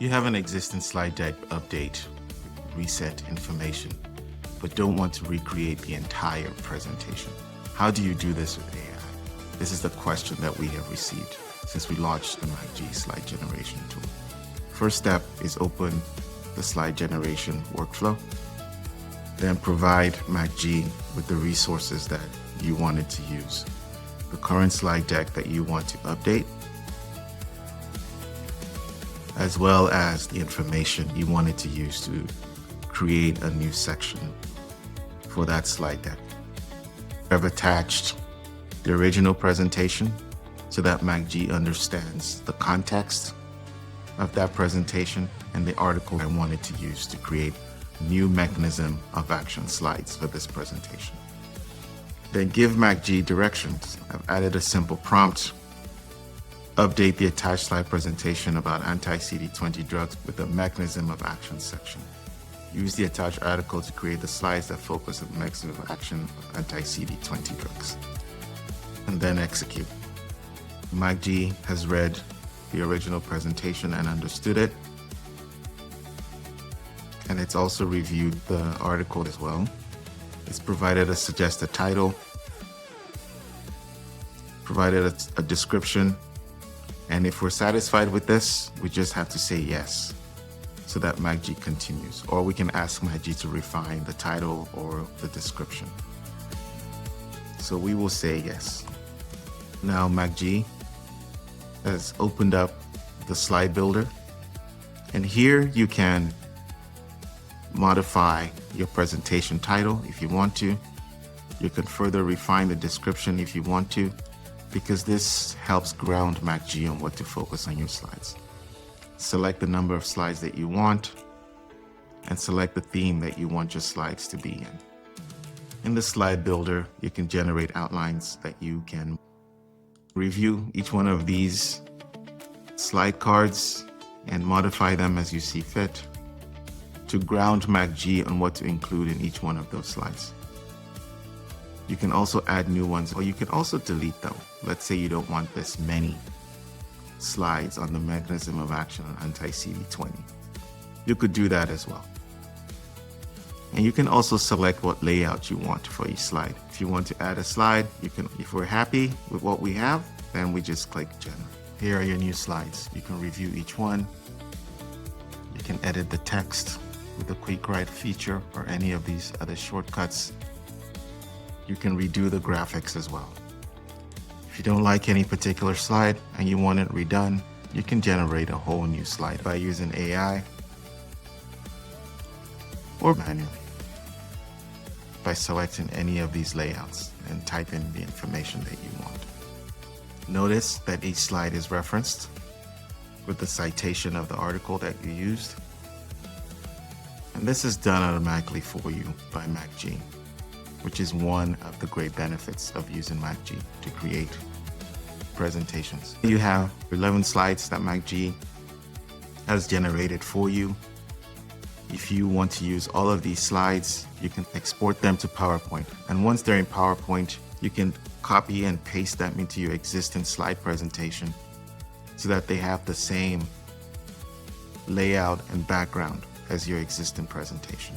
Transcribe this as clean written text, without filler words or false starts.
You have an existing slide deck update, reset information, but don't want to recreate the entire presentation. How do you do this with AI? This is the question that we have received since we launched the MACg slide generation tool. First step is open the slide generation workflow. Then provide MACg with the resources that you wanted to use. The current slide deck that you want to update, as well as the information you wanted to use to create a new section for that slide deck. I've attached the original presentation so that MACg understands the context of that presentation and the article I wanted to use to create a new mechanism of action slides for this presentation. Then give MACg directions. I've added a simple prompt. Update the attached slide presentation about anti-CD20 drugs with the mechanism of action section. Use the attached article to create the slides that focus on the mechanism of action of anti-CD20 drugs. And then execute. MACg has read the original presentation and understood it. And it's also reviewed the article as well. It's provided a suggested title, provided a description, and if we're satisfied with this, we just have to say yes so that MACg continues. Or we can ask MACg to refine the title or the description. So we will say yes. Now MACg has opened up the slide builder, and here you can modify your presentation title if you want to. You can further refine the description if you want to, because this helps ground MACg on what to focus on your slides. Select the number of slides that you want and select the theme that you want your slides to be in. In the slide builder, you can generate outlines that you can review each one of these slide cards and modify them as you see fit to ground MACg on what to include in each one of those slides. You can also add new ones, or you can also delete them. Let's say you don't want this many slides on the mechanism of action on anti-CD20. You could do that as well. And you can also select what layout you want for each slide. If you want to add a slide, you can. If we're happy with what we have, then we just click Generate. Here are your new slides. You can review each one. You can edit the text with the quick write feature or any of these other shortcuts. You can redo the graphics as well. If you don't like any particular slide and you want it redone, you can generate a whole new slide by using AI or manually by selecting any of these layouts and type in the information that you want. Notice that each slide is referenced with the citation of the article that you used. And this is done automatically for you by MACg, which is one of the great benefits of using MACg to create presentations. You have 11 slides that MACg has generated for you. If you want to use all of these slides, you can export them to PowerPoint. And once they're in PowerPoint, you can copy and paste them into your existing slide presentation so that they have the same layout and background as your existing presentation.